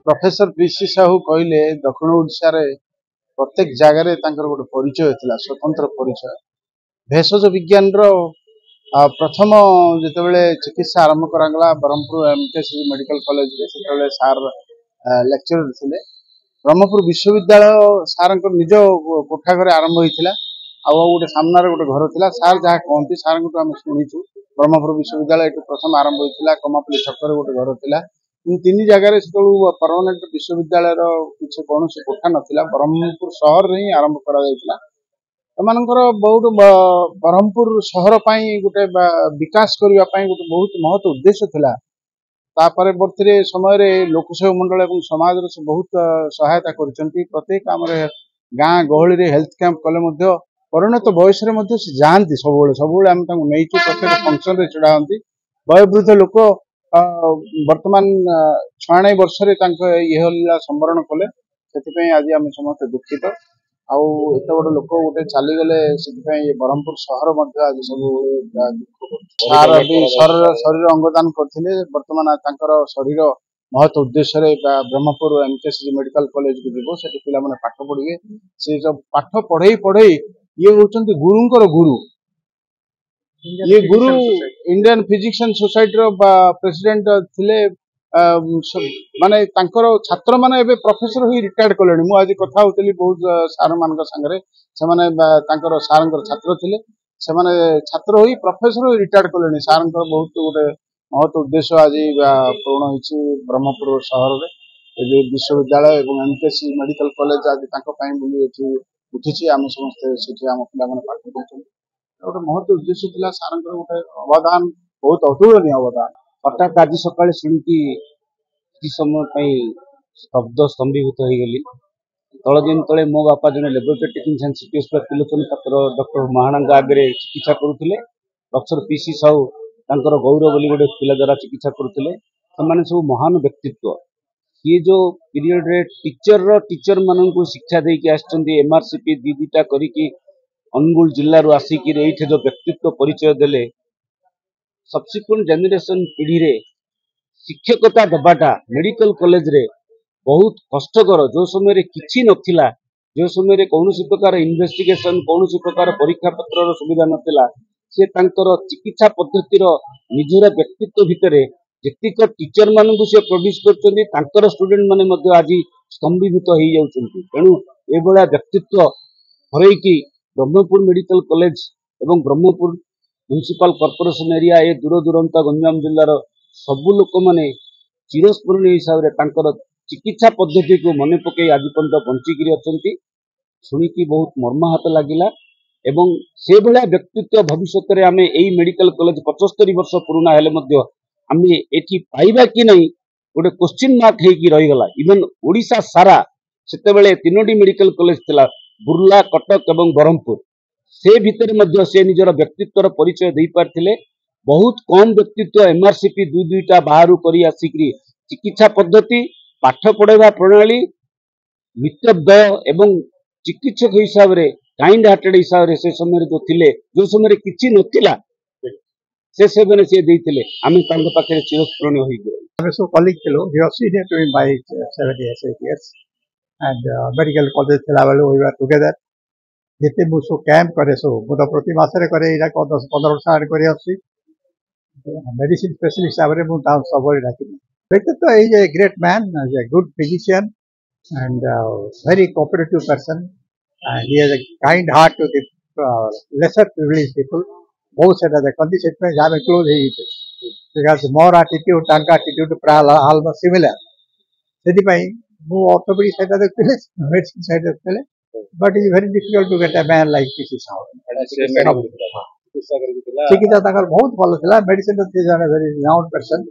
professor PC Sahu कहले दक्षिण ओडिशा रे प्रत्येक जगार गोटे परिचय था स्वतंत्र परिचय भेषज विज्ञान प्रथम जिते चिकित्सा आरंभ करागला ब्रह्मपुर एमकेसी मेडिकल कॉलेज रे सार लेक्चरर थे ब्रह्मपुर विश्वविद्यालय सार निज कोठा घर आरंभ होता गोटे सामने गोटे घर था सार जहाँ कहती सार को आम शुणीचु ब्रह्मपुर विश्वविद्यालय प्रथम आरंभ होता कमापल्ली छक गोटे घर था तीन जगह परमानेंट विश्वविद्यालय किसी कौन कोठा नाला ब्रह्मपुर सहर में ही आरंभ कर बहुत ब्रह्मपुर सहर गोटे विकास करने गोटे बहुत महत्व उद्देश्य था तापरवर्ती समय लोकसेवा मंडल और समाज से बहुत सहायता कर प्रत्येक आम गाँ गहली हेल्थ कैंप कले परिणत बयस जाती सब आम नहीं प्रत्येक फंक्शन में छड़ा वयोवृद्ध लोक वर्तमान 96 वर्ष ये लीला संवरण कले से आज आम समस्त दुखित आते बड़ लोक गोटे चलीगले से ब्रह्मपुर सहर आज सब सार भी शरीर अंगदान करते बर्तमान शरीर महत्व उद्देश्य ब्रह्मपुर एमकेसी मेडिकल कॉलेज को जीव से पे पाठ पढ़े से सब पाठ पढ़े पढ़े ये होती गुरुंर गुरु ये गुरु इंडियन फिजिशियन सोसाइटी प्रेसिडेंट थिले माने छात्र माने प्रोफेसर हुई रिटायर्ड कले आज कथा होती बहुत सार मान सागर से सार छात्र थे छात्र हुई प्रोफेसर हुई रिटायर्ड कले सार बहुत गोटे महत्व उद्देश्य आज पूर्ण हो ब्रह्मपुर सहर में विश्वविद्यालय और एमकेसी मेडिकल कॉलेज आज उठी आम समस्ते आम पिला पाठ पढ़ुं गोटे महत्व उद्देश्य था सार गोटे अवदान बहुत अतुलनीय अवदान हठात आज सका शुणिकी कि समय शब्द स्तंभीभूत हो गली तल दिन तले मो बापा जन लेबोरेटरी टेक्नीशियन सीपीएस त्रिलोचन पात्र डॉक्टर महानंद आगे चिकित्सा करुले डॉक्टर पीसी साहू तांकर गौरव बोली गोटे पिला द्वारा चिकित्सा करुले सब महान व्यक्तित्व ये जो पीरियड रे टीचर मानू शिक्षा देकी आसचंदी एमआरसीपी दीटा करिकी अनुगुल जिल्ला रू आसिक जो व्यक्तित्व परिचय देले सब्सिक्वेंट जेनेरेशन पीढ़ी रे शिक्षकता दबाटा मेडिकल कॉलेज रे बहुत कष्टकर जो समय किछि नथिला जो समय कौन प्रकार इन्वेस्टिगेशन कौन प्रकार परीक्षा पत्र सुविधा नथिला से तांकर चिकित्सा पद्धतिर निजर व्यक्तित्व भितर जेतिक टीचर मानू से प्रोड्यूस कर स्टूडेंट माने आज स्तंभीभूत हो जाउछन्ति तेणु ए बड़ा व्यक्तित्व हरैकी ब्रह्मपुर मेडिकल कॉलेज एवं ब्रह्मपुर म्युनिसिपल कॉर्पोरेशन एरिया ए दूर दूरंत गंजाम जिलार सबु लोक मैंने चिरस्मरणीय हिसाब से चिकित्सा पद्धति को मन पकई आज पर्यटन बंचिकी अच्छा शुणिकी बहुत मर्माहत लगिला एवं से भाया व्यक्तित्व भविष्य में आम यही मेडिकल कॉलेज 75 वर्ष पुराना हेले आम एठी पाइबा कि नहीं गोटे क्वेश्चन मार्क होगी रहीगला इवन ओडिशा सारा से तीनोटी मेडिकल कॉलेज थिला बुर्ला कटक एवं ब्रह्मपुर से भितर से निजर व्यक्तित्वर परिचय दे पारथिले बहुत कम व्यक्तित्व एमआरसीपी दुईटा बाहर कर आसिक चिकित्सा पद्धति पाठ पढ़ाइबा प्रणाली मित्रव्यय एवं चिकित्सक हिसाब से काइंड हार्टेड हिसाब से समय जो थिले जो समय किछि नथिला से देइथिले आमे तांग पाखरे चिरस्मरणीय होई गए आमे सो कलीग थिलो he was senior to me by 7 years and medical college थिला बेले वी वर टुगेदर जेते मु सो कैंप करे सो मु तो प्रति मास रे करे इरा 10-15 वर्ष आड करे आसी मेडिसिन स्पेशलिस्ट हिसाब रे मु ताऊ सबले डाकी व्यक्तित्व is a great man is a good physician and very cooperative person and he has a kind heart to the lesser privileged people बहुत से देखते से जहाँ क्लोज है because more attitude tank attitude almost similar से मु orthopaedic side देखते medicine side देखते but it is very difficult to get a man like PC साहब चिकित्सा बहुत भल था मेडिसिन वेरी renowned person